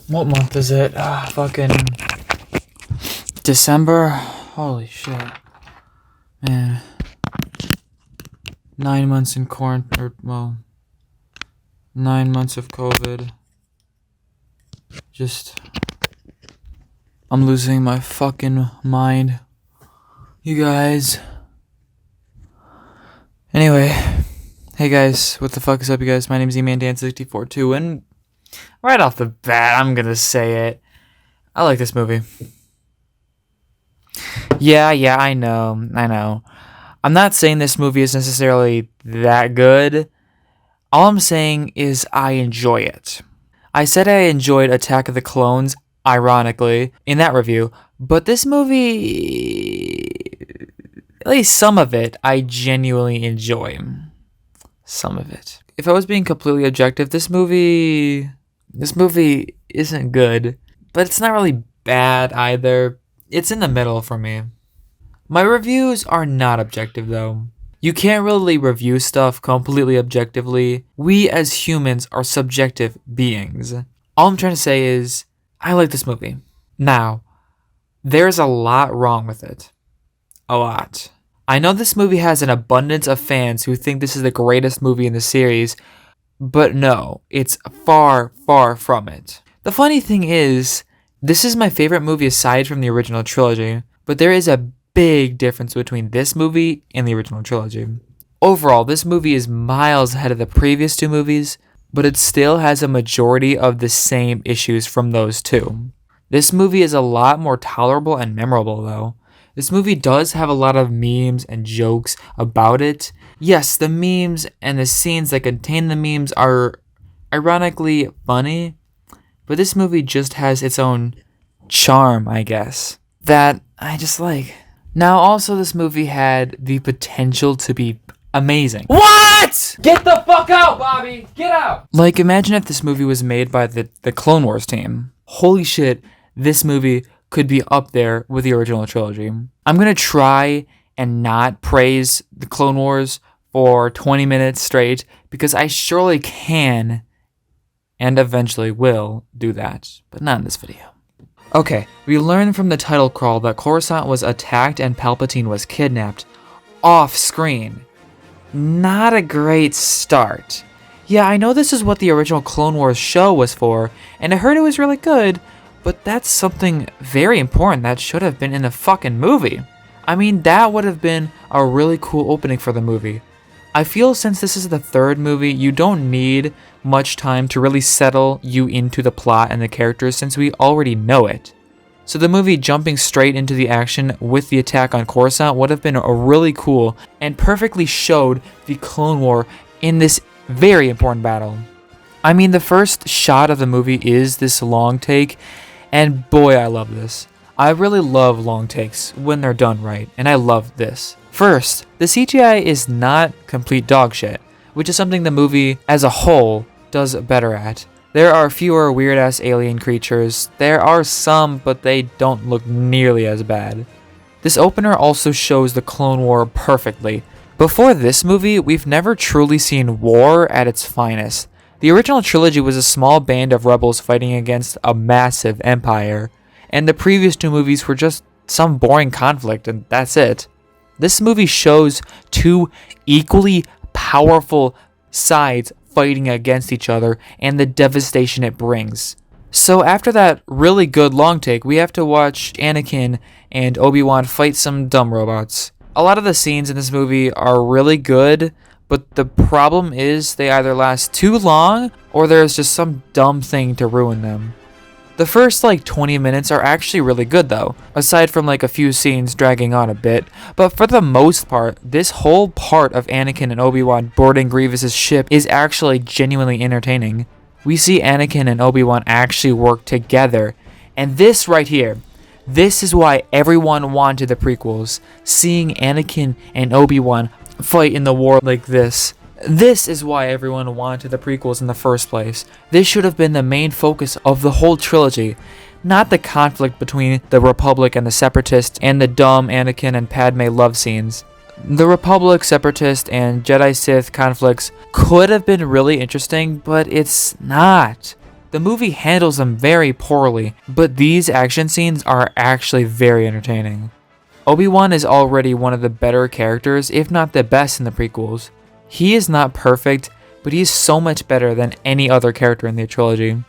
What month is it? Fucking December? Holy shit. Man. 9 months in quarantine, 9 months of COVID. I'm losing my fucking mind. You guys. Anyway. Hey guys, what the fuck is up, you guys? My name is eManDan642, and right off the bat, I'm gonna say it. I like this movie. Yeah, I know. I'm not saying this movie is necessarily that good. All I'm saying is I enjoy it. I said I enjoyed Attack of the Clones, ironically, in that review, but this movie, at least some of it, I genuinely enjoy. Some of it. If I was being completely objective, this movie isn't good, but it's not really bad either. It's in the middle for me. My reviews are not objective though. You can't really review stuff completely objectively. We as humans are subjective beings. All I'm trying to say is, I like this movie. Now, there's a lot wrong with it. A lot. I know this movie has an abundance of fans who think this is the greatest movie in the series, but no, it's far, far from it. The funny thing is, this is my favorite movie aside from the original trilogy, but there is a big difference between this movie and the original trilogy. Overall, this movie is miles ahead of the previous two movies, but it still has a majority of the same issues from those two. This movie is a lot more tolerable and memorable though. This movie does have a lot of memes and jokes about it. Yes, the memes and the scenes that contain the memes are ironically funny, but this movie just has its own charm, I guess, that I just like. Now, also, this movie had the potential to be amazing. What? Get the fuck out, Bobby! Get out! Like, imagine if this movie was made by the Clone Wars team. Holy shit, this movie could be up there with the original trilogy. I'm gonna try and not praise the Clone Wars for 20 minutes straight because I surely can and eventually will do that, but not in this video. Okay, we learned from the title crawl that Coruscant was attacked and Palpatine was kidnapped off screen. Not a great start. Yeah, I know this is what the original Clone Wars show was for, and I heard it was really good, but that's something very important that should have been in the fucking movie. I mean, that would have been a really cool opening for the movie. I feel since this is the third movie, you don't need much time to really settle you into the plot and the characters since we already know it. So the movie jumping straight into the action with the attack on Coruscant would have been a really cool and perfectly showed the Clone War in this very important battle. I mean, the first shot of the movie is this long take, and boy, I love this. I really love long takes when they're done right, and I love this. First, the CGI is not complete dog shit, which is something the movie as a whole does better at. There are fewer weird-ass alien creatures. There are some, but they don't look nearly as bad. This opener also shows the Clone War perfectly. Before this movie, we've never truly seen war at its finest. The original trilogy was a small band of rebels fighting against a massive empire, and the previous two movies were just some boring conflict, and that's it. This movie shows two equally powerful sides fighting against each other and the devastation it brings. So after that really good long take, we have to watch Anakin and Obi-Wan fight some dumb robots. A lot of the scenes in this movie are really good, but the problem is they either last too long or there's just some dumb thing to ruin them. The first 20 minutes are actually really good though, aside from a few scenes dragging on a bit, but for the most part, this whole part of Anakin and Obi-Wan boarding Grievous's ship is actually genuinely entertaining. We see Anakin and Obi-Wan actually work together, and this right here, this is why everyone wanted the prequels, seeing Anakin and Obi-Wan fight in the war like this. This is why everyone wanted the prequels in the first place. This should have been the main focus of the whole trilogy, not the conflict between the Republic and the Separatists and the dumb Anakin and Padme love scenes. The Republic, Separatist, and Jedi Sith conflicts could have been really interesting, but it's not. The movie handles them very poorly, but these action scenes are actually very entertaining. Obi-Wan is already one of the better characters, if not the best in the prequels. He is not perfect, but he is so much better than any other character in the trilogy.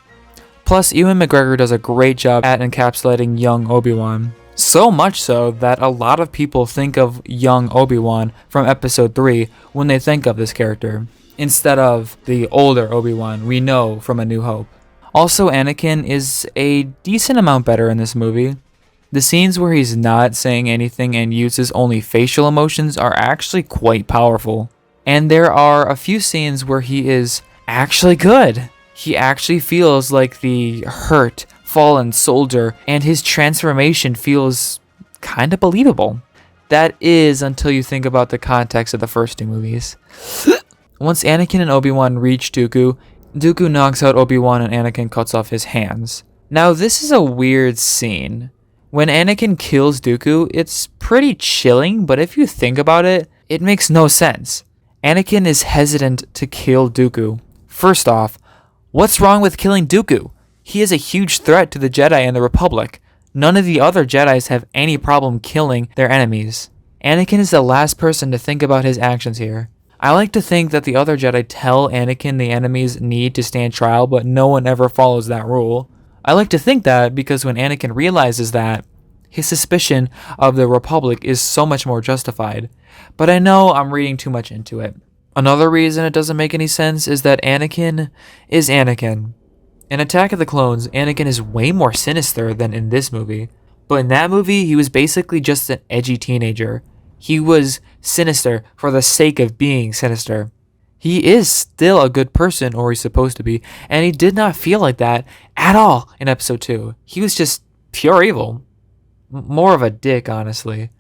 Plus, Ewan McGregor does a great job at encapsulating young Obi-Wan. So much so that a lot of people think of young Obi-Wan from Episode 3 when they think of this character, instead of the older Obi-Wan we know from A New Hope. Also, Anakin is a decent amount better in this movie. The scenes where he's not saying anything and uses only facial emotions are actually quite powerful. And there are a few scenes where he is actually good. He actually feels like the hurt, fallen soldier, and his transformation feels kind of believable. That is until you think about the context of the first two movies. Once Anakin and Obi-Wan reach Dooku, Dooku knocks out Obi-Wan and Anakin cuts off his hands. Now this is a weird scene. When Anakin kills Dooku, it's pretty chilling, but if you think about it, it makes no sense. Anakin is hesitant to kill Dooku. First off, what's wrong with killing Dooku? He is a huge threat to the Jedi and the Republic. None of the other Jedis have any problem killing their enemies. Anakin is the last person to think about his actions here. I like to think that the other Jedi tell Anakin the enemies need to stand trial, but no one ever follows that rule. I like to think that because when Anakin realizes that, his suspicion of the Republic is so much more justified. But I know I'm reading too much into it. Another reason it doesn't make any sense is that Anakin is Anakin. In Attack of the Clones, Anakin is way more sinister than in this movie. But in that movie, he was basically just an edgy teenager. He was sinister for the sake of being sinister. He is still a good person, or he's supposed to be, and he did not feel like that at all in Episode 2. He was just pure evil. More of a dick, honestly.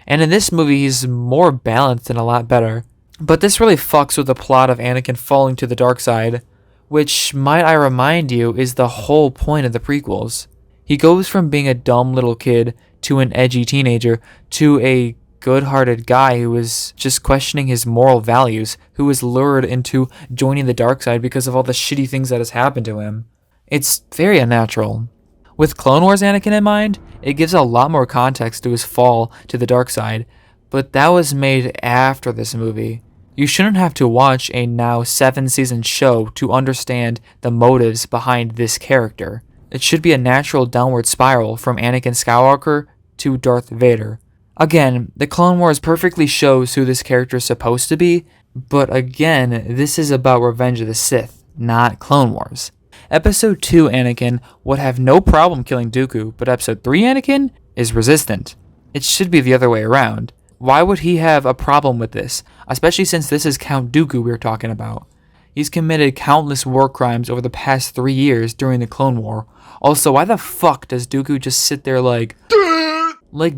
And in this movie, he's more balanced and a lot better. But this really fucks with the plot of Anakin falling to the dark side, which, might I remind you, is the whole point of the prequels. He goes from being a dumb little kid to an edgy teenager to a good-hearted guy who is just questioning his moral values, who was lured into joining the dark side because of all the shitty things that has happened to him. It's very unnatural. With Clone Wars Anakin in mind, it gives a lot more context to his fall to the dark side, but that was made after this movie. You shouldn't have to watch a now 7-season show to understand the motives behind this character. It should be a natural downward spiral from Anakin Skywalker to Darth Vader. Again, the Clone Wars perfectly shows who this character is supposed to be, but again, this is about Revenge of the Sith, not Clone Wars. Episode 2 Anakin would have no problem killing Dooku, but Episode 3 Anakin is resistant. It should be the other way around. Why would he have a problem with this, especially since this is Count Dooku we're talking about? He's committed countless war crimes over the past 3 years during the Clone War. Also, why the fuck does Dooku just sit there like,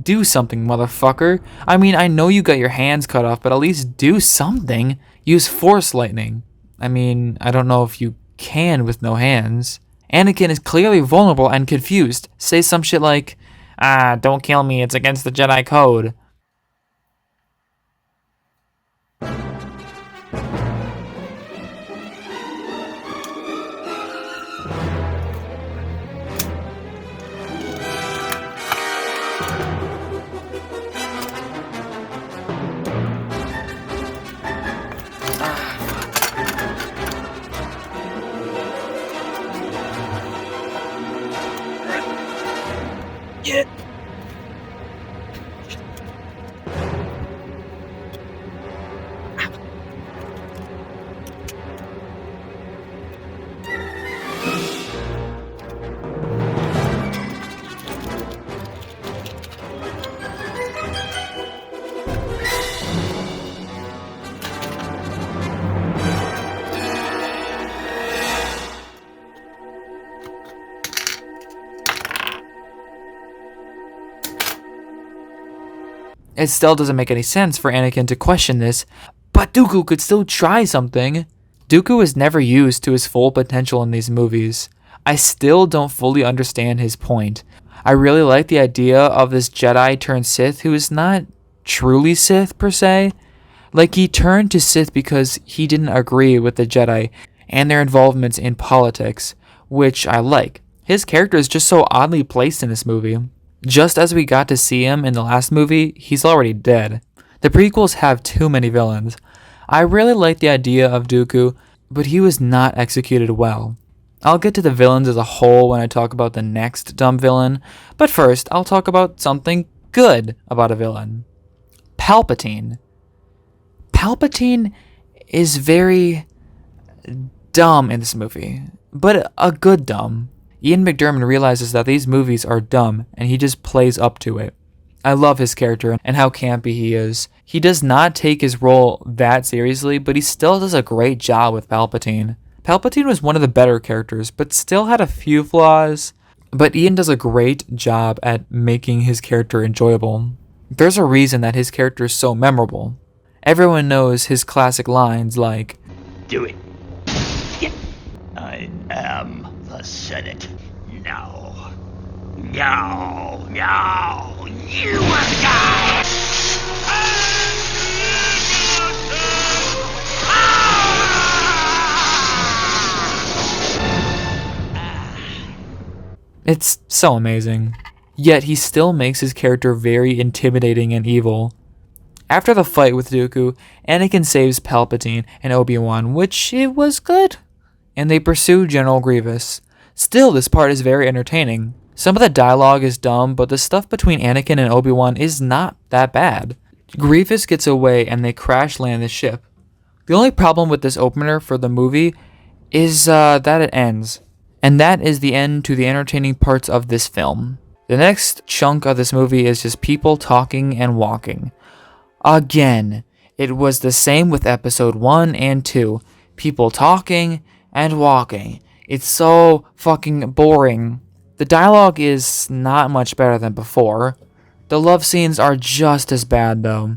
do something, motherfucker? I mean, I know you got your hands cut off, but at least do something. Use Force lightning. I mean, I don't know if you can with no hands. Anakin is clearly vulnerable and confused. Say some shit like, don't kill me, it's against the Jedi Code. Yeah. It still doesn't make any sense for Anakin to question this, but Dooku could still try something. Dooku is never used to his full potential in these movies. I still don't fully understand his point. I really like the idea of this Jedi turned Sith who is not truly Sith per se. Like, he turned to Sith because he didn't agree with the Jedi and their involvements in politics, which I like. His character is just so oddly placed in this movie. Just as we got to see him in the last movie, he's already dead. The prequels have too many villains. I really like the idea of Dooku, but he was not executed well. I'll get to the villains as a whole when I talk about the next dumb villain, but first I'll talk about something good about a villain. Palpatine. Palpatine is very dumb in this movie, but a good dumb. Ian McDiarmid realizes that these movies are dumb, and he just plays up to it. I love his character and how campy he is. He does not take his role that seriously, but he still does a great job with Palpatine. Palpatine was one of the better characters, but still had a few flaws. But Ian does a great job at making his character enjoyable. There's a reason that his character is so memorable. Everyone knows his classic lines like, "Do it. Yeah. I am the Senate. No. No. No. You will die. It's so amazing. Yet he still makes his character very intimidating and evil. After the fight with Dooku, Anakin saves Palpatine and Obi-Wan, which it was good. And they pursue General Grievous. Still, this part is very entertaining. Some of the dialogue is dumb, but the stuff between Anakin and Obi-Wan is not that bad. Grievous gets away and they crash land the ship. The only problem with this opener for the movie is that it ends. And that is the end to the entertaining parts of this film. The next chunk of this movie is just people talking and walking. Again, it was the same with episode 1 and 2. People talking and walking. It's so fucking boring. The dialogue is not much better than before. The love scenes are just as bad though.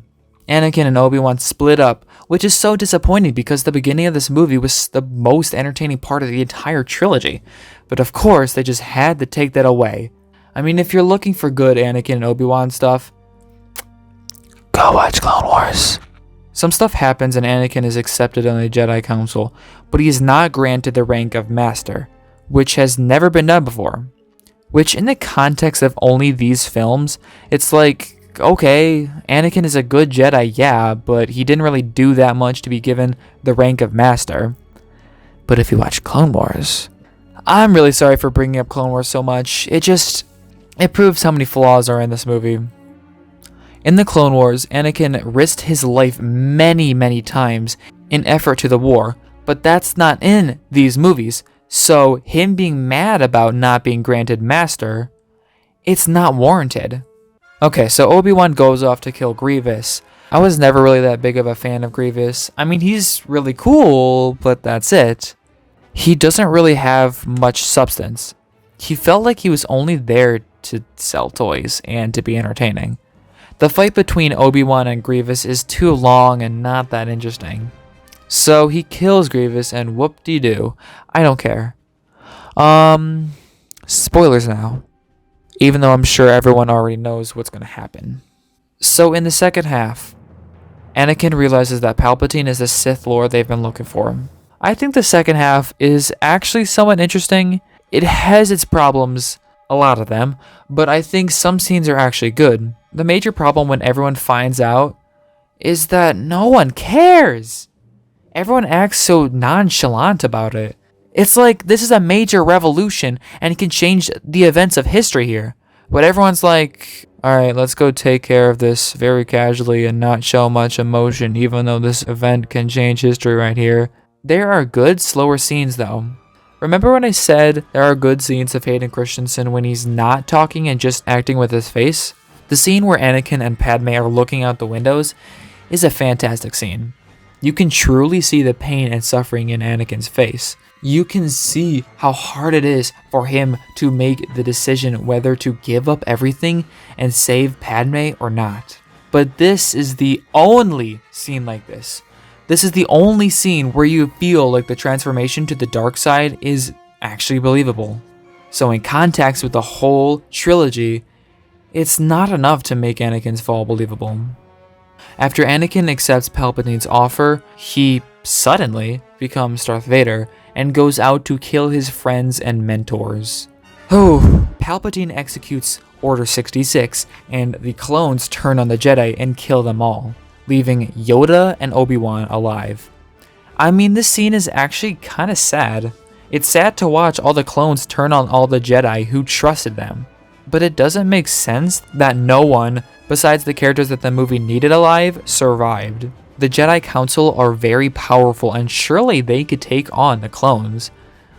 Anakin and Obi-Wan split up, which is so disappointing because the beginning of this movie was the most entertaining part of the entire trilogy. But of course, they just had to take that away. I mean, if you're looking for good Anakin and Obi-Wan stuff, go watch Clone Wars. Some stuff happens and Anakin is accepted on the Jedi Council, but he is not granted the rank of Master, which has never been done before. Which, in the context of only these films, it's like, okay, Anakin is a good Jedi, yeah, but he didn't really do that much to be given the rank of Master. But if you watch Clone Wars, I'm really sorry for bringing up Clone Wars so much. It proves how many flaws are in this movie. In the Clone Wars, Anakin risked his life many, many times in effort to the war, but that's not in these movies. So him being mad about not being granted Master, it's not warranted. Okay, so Obi-Wan goes off to kill Grievous. I was never really that big of a fan of Grievous. I mean, he's really cool, but that's it. He doesn't really have much substance. He felt like he was only there to sell toys and to be entertaining. The fight between Obi-Wan and Grievous is too long and not that interesting. So he kills Grievous and whoop-de-doo. I don't care. Spoilers now. Even though I'm sure everyone already knows what's going to happen. So in the second half, Anakin realizes that Palpatine is the Sith Lord they've been looking for. I think the second half is actually somewhat interesting. It has its problems, a lot of them, but I think some scenes are actually good. The major problem when everyone finds out is that no one cares. Everyone acts so nonchalant about it. It's like this is a major revolution and it can change the events of history here. But everyone's like, alright, let's go take care of this very casually and not show much emotion, even though this event can change history right here. There are good, slower scenes though. Remember when I said there are good scenes of Hayden Christensen when he's not talking and just acting with his face? The scene where Anakin and Padme are looking out the windows is a fantastic scene. You can truly see the pain and suffering in Anakin's face. You can see how hard it is for him to make the decision whether to give up everything and save Padme or not. But this is the only scene like this. This is the only scene where you feel like the transformation to the dark side is actually believable. So in context with the whole trilogy, it's not enough to make Anakin's fall believable. After Anakin accepts Palpatine's offer, he suddenly becomes Darth Vader and goes out to kill his friends and mentors. Oh, Palpatine executes Order 66, and the clones turn on the Jedi and kill them all, leaving Yoda and Obi-Wan alive. I mean, this scene is actually kind of sad. It's sad to watch all the clones turn on all the Jedi who trusted them. But it doesn't make sense that no one, besides the characters that the movie needed alive, survived. The Jedi Council are very powerful, and surely they could take on the clones.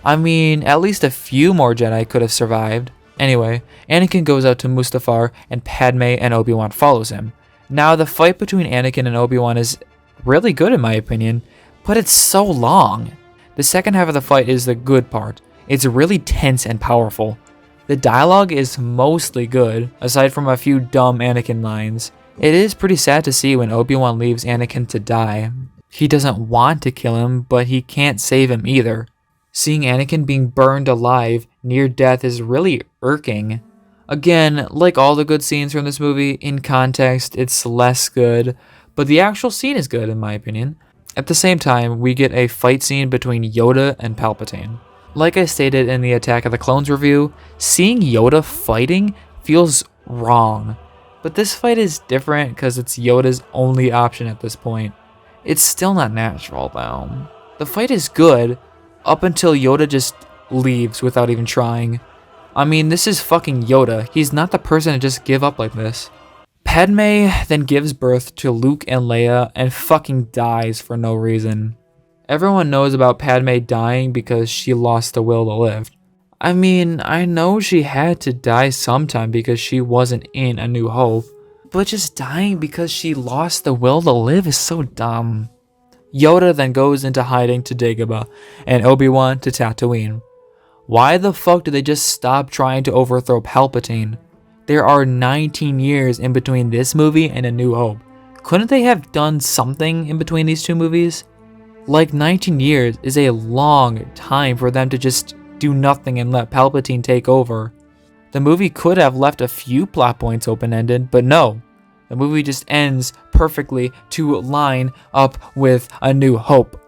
I mean, at least a few more Jedi could have survived. Anyway, Anakin goes out to Mustafar, and Padme and Obi-Wan follows him. Now, the fight between Anakin and Obi-Wan is really good in my opinion, but it's so long. The second half of the fight is the good part. It's really tense and powerful. The dialogue is mostly good, aside from a few dumb Anakin lines. It is pretty sad to see when Obi-Wan leaves Anakin to die. He doesn't want to kill him, but he can't save him either. Seeing Anakin being burned alive near death is really irking. Again, like all the good scenes from this movie, in context, it's less good, but the actual scene is good in my opinion. At the same time, we get a fight scene between Yoda and Palpatine. Like I stated in the Attack of the Clones review, seeing Yoda fighting feels wrong. But this fight is different because it's Yoda's only option at this point. It's still not natural though. The fight is good up until Yoda just leaves without even trying. I mean, this is fucking Yoda. He's not the person to just give up like this. Padme then gives birth to Luke and Leia and fucking dies for no reason. Everyone knows about Padme dying because she lost the will to live. I mean, I know she had to die sometime because she wasn't in A New Hope, but just dying because she lost the will to live is so dumb. Yoda then goes into hiding to Dagobah, and Obi-Wan to Tatooine. Why the fuck did they just stop trying to overthrow Palpatine? There are 19 years in between this movie and A New Hope. Couldn't they have done something in between these two movies? Like, 19 years is a long time for them to just do nothing and let Palpatine take over. The movie could have left a few plot points open-ended, but no. The movie just ends perfectly to line up with A New Hope.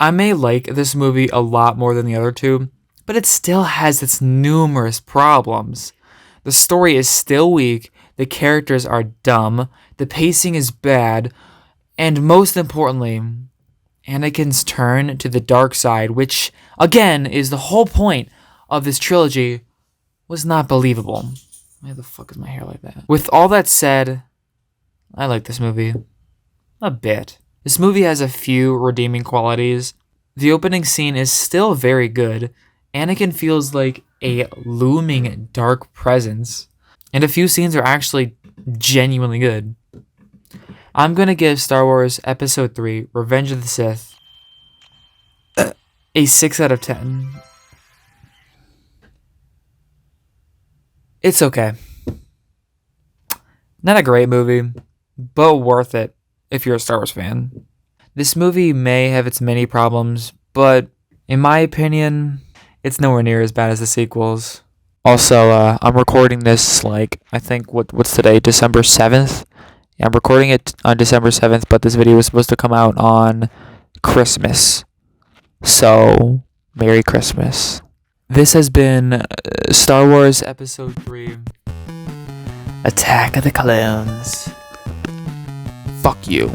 I may like this movie a lot more than the other two, but it still has its numerous problems. The story is still weak, the characters are dumb, the pacing is bad, and most importantly, Anakin's turn to the dark side, which, again, is the whole point of this trilogy, was not believable. Why the fuck is my hair like that? With all that said, I like this movie. A bit. This movie has a few redeeming qualities. The opening scene is still very good. Anakin feels like a looming dark presence. And a few scenes are actually genuinely good. I'm gonna give Star Wars Episode 3, Revenge of the Sith, a 6 out of 10. It's okay. Not a great movie, but worth it if you're a Star Wars fan. This movie may have its many problems, but in my opinion, it's nowhere near as bad as the sequels. Also, I'm recording this I think what's today, December 7th? Yeah, I'm recording it on December 7th, but this video was supposed to come out on Christmas. So, Merry Christmas. This has been Star Wars Episode 3, Attack of the Clones. Fuck you.